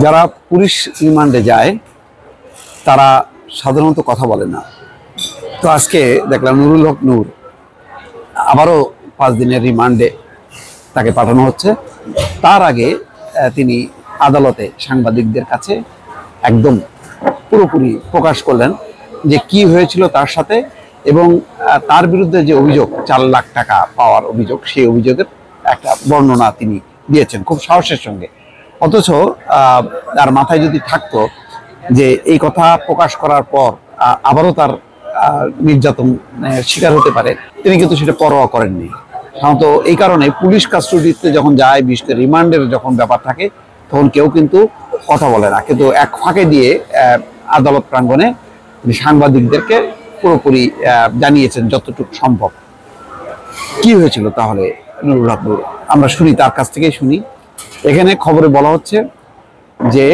যারা পুলিশ রিমান্ডে যায় তারা সাধারণত কথা বলে না। তো আজকে দেখলাম নুরুল হক নূর আবারও 5 দিনের রিমান্ডে তাকে পাঠানো হচ্ছে। তার আগে তিনি আদালতে সাংবাদিকদের কাছে একদম পুরোপুরি প্রকাশ করলেন যে কি হয়েছিল তার সাথে, এবং তার বিরুদ্ধে যে অভিযোগ 4 লাখ টাকা পাওয়ার অভিযোগ, সেই অভিযোগের একটা বর্ণনা তিনি দিয়েছেন খুব সাহসের সঙ্গে। অথচ তার মাথায় যদি থাকতো যে এই কথা প্রকাশ করার পর আবারও তার নির্যাতন শিকার হতে পারে, তিনি কিন্তু সেটা পরোয়া করেননি। সাধারণত এই কারণে পুলিশ কাস্টডিতে যখন যায়, বিশেষ করে রিমান্ডের যখন ব্যাপার থাকে, তখন কেউ কিন্তু কথা বলে না। কিন্তু এক ফাঁকে দিয়ে আদালত প্রাঙ্গণে সাংবাদিকদেরকে পুরোপুরি জানিয়েছেন যতটুকু সম্ভব। কি হয়েছিল তাহলে নুরুল হক নূর, আমরা শুনি, তার কাছ থেকেই শুনি। এখানে খবরে বলা হচ্ছে যে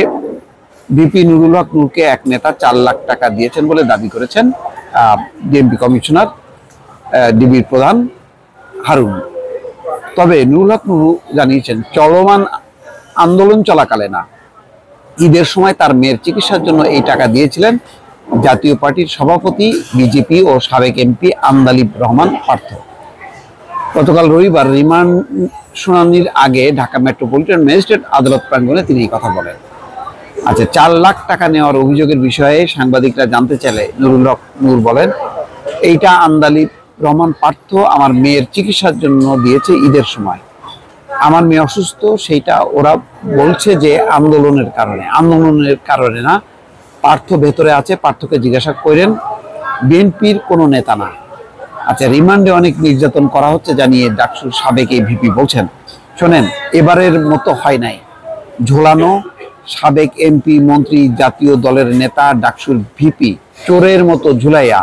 বিপি নুরুল হক নূরকে এক নেতা 4 লাখ টাকা দিয়েছেন বলে দাবি করেছেন ডিএমপি কমিশনার, ডিবির প্রধান হারুন। তবে নুরুল হক নূর জানিয়েছেন চলমান আন্দোলন চলাকালে না, ঈদের সময় তার মেয়ের চিকিৎসার জন্য এই টাকা দিয়েছিলেন জাতীয় পার্টির সভাপতি, বিজেপি ও সাবেক এমপি আন্দালিব রহমান পার্থ। গতকাল রবিবার রিমান্ড শুনানির আগে ঢাকা মেট্রোপলিটন ম্যাজিস্ট্রেট আদালত প্রাঙ্গণে তিনি এই কথা বলেন। আচ্ছা, 4 লাখ টাকা নেওয়ার অভিযোগের বিষয়ে সাংবাদিকরা জানতে চাইলে নুরুল হক নূর বলেন, এইটা আন্দালিব রহমান পার্থ আমার মেয়ের চিকিৎসার জন্য দিয়েছে ঈদের সময়। আমার মেয়ে অসুস্থ, সেইটা ওরা বলছে যে আন্দোলনের কারণে না, পার্থ ভেতরে আছে, পার্থকে জিজ্ঞাসা করেন, বিএনপির কোনো নেতা না। আচ্ছা, রিমান্ডে অনেক নির্যাতন করা হচ্ছে জানিয়ে ডাকসুর সাবেক এই ভিপি বলছেন, শোনেন, এবারের মতো হয় নাই, ঝোলানো সাবেক এমপি, মন্ত্রী, জাতীয় দলের নেতা, ডাকসুর ভিপি চোরের মতো ঝুলাইয়া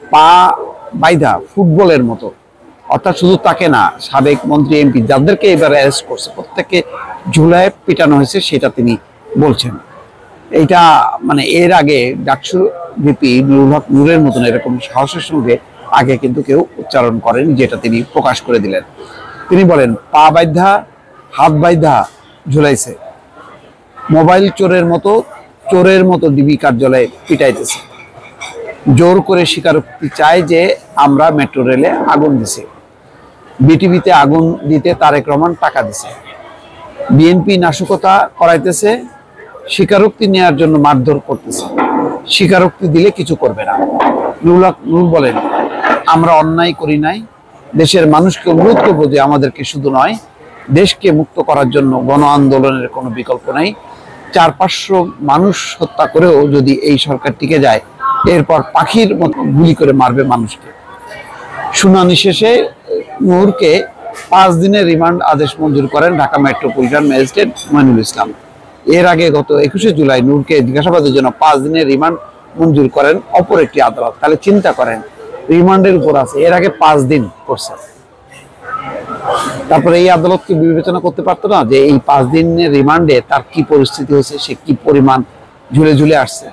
পা বাইধা ফুটবলের মতো। অর্থাৎ শুধু তাকে না, সাবেক মন্ত্রী, এমপি যাদেরকে এবার অ্যারেস্ট করছে প্রত্যেককে ঝুলায় পিটানো হয়েছে, সেটা তিনি বলছেন। এইটা মানে এর আগে ডাকসুর ভিপি নুরুল হক নূরের মতন এরকম সাহসের সঙ্গে আগে কিন্তু কেউ উচ্চারণ করেন, যেটা তিনি প্রকাশ করে দিলেন। তিনি বলেন, পা বাইধা হাত বাইধা ঝুলাইছে, মোবাইল চোরের মতো ডিবি কার্যালয়ে পিটাইতেছে, জোর করে স্বীকারোক্তি চায় যে আমরা মেট্রো রেলে আগুন দিছি, বিটিভিতে আগুন দিতে তারেক রহমান টাকা দিছে, বিএনপি নাশকতা করাইতেছে, স্বীকারোক্তি নেওয়ার জন্য মারধর করতেছে, স্বীকারোক্তি দিলে কিছু করবে না। নুরুল হক নূর বলেন, আমরা অন্যায় করি নাই, দেশের মানুষকে অনুরোধ করবো যে আমাদেরকে শুধু নয়, দেশকে মুক্ত করার জন্য গণ আন্দোলনের কোনো বিকল্প নাই। 400-500 মানুষ হত্যা করেও যদি এই সরকার টিকে যায়, এরপর পাখির মতো গুলি করে মারবে মানুষকে। শুনানি শেষে নূরকে 5 দিনের রিমান্ড আদেশ মঞ্জুর করেন ঢাকা মেট্রোপলিটন ম্যাজিস্ট্রেট মইনুল ইসলাম। এর আগে গত 21শে জুলাই নূরকে জিজ্ঞাসাবাদের জন্য 5 দিনের রিমান্ড মঞ্জুর করেন অপর একটি আদালত। তাহলে চিন্তা করেন, রিমান্ডের উপর আছে, এর আগে 5 দিন করছে। তারপরে এই আদালত কি বিবেচনা করতে পারতো না যে এই 5 দিনের রিমান্ডে তার কি পরিস্থিতি হয়েছে, সে কি পরিমাণ ঝুলে ঝুলে আসছে,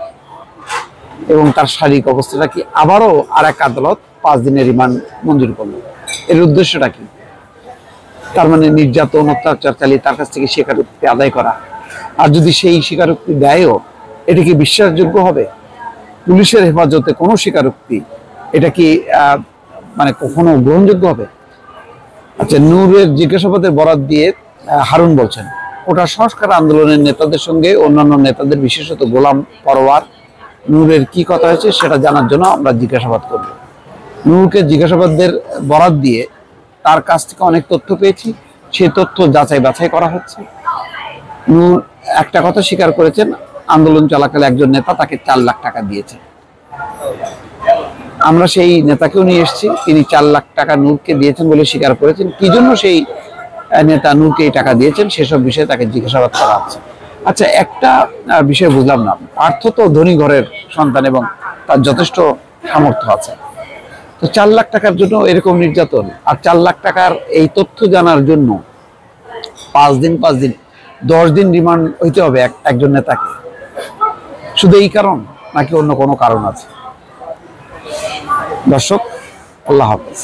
এবং তার শারীরিক অবস্থাটা কি? আবারও আর এক আদালত 5 দিনের রিমান্ড মঞ্জুর করলো। এর উদ্দেশ্যটা কি? তার মানে নির্যাতন, অত্যাচার চালিয়ে তার কাছ থেকে স্বীকারোক্তি আদায় করা। আর যদি সেই স্বীকারোক্তি দেয়ও, এটা কি বিশ্বাসযোগ্য হবে? পুলিশের হেফাজতে কোনো স্বীকারোক্তি, এটা কি মানে কখনো গ্রহণযোগ্য হবে? আচ্ছা, নূরের জিজ্ঞাসাবাদের বরাত দিয়ে হারুন বলছেন, ওটা সংস্কার আন্দোলনের নেতাদের সঙ্গে অন্যান্য নেতাদের, বিশেষত গোলাম পরোয়ার, নূরের কি কথা হয়েছে সেটা জানার জন্য আমরা জিজ্ঞাসাবাদ করব। নূরকে জিজ্ঞাসাবাদের বরাত দিয়ে তার কাছ থেকে অনেক তথ্য পেয়েছি, সেই তথ্য যাচাই বাছাই করা হচ্ছে। নূর একটা কথা স্বীকার করেছেন, আন্দোলন চলাকালে একজন নেতা তাকে 4 লাখ টাকা দিয়েছে। আমরা সেই নেতাকেও নিয়ে এসেছি, তিনি 4 লাখ টাকা নূরকে দিয়েছেন বলে স্বীকার করেছেন। কি জন্য সেই নেতা নূরকে এই টাকা দিয়েছেন সেসব বিষয়ে তাকে জিজ্ঞাসাবাদ করা হচ্ছে। আচ্ছা, একটা বিষয় বুঝলাম না, পার্থ তো ধনী ঘরের সন্তান এবং তার যথেষ্ট সামর্থ্য আছে, তো 4 লাখ টাকার জন্য এরকম নির্যাতন, আর 4 লাখ টাকার এই তথ্য জানার জন্য 5 দিন 10 দিন রিমান্ড হইতে হবে একজন নেতাকে? শুধু এই কারণ, নাকি অন্য কোনো কারণ আছে? দর্শক, আল্লাহ হাফেজ।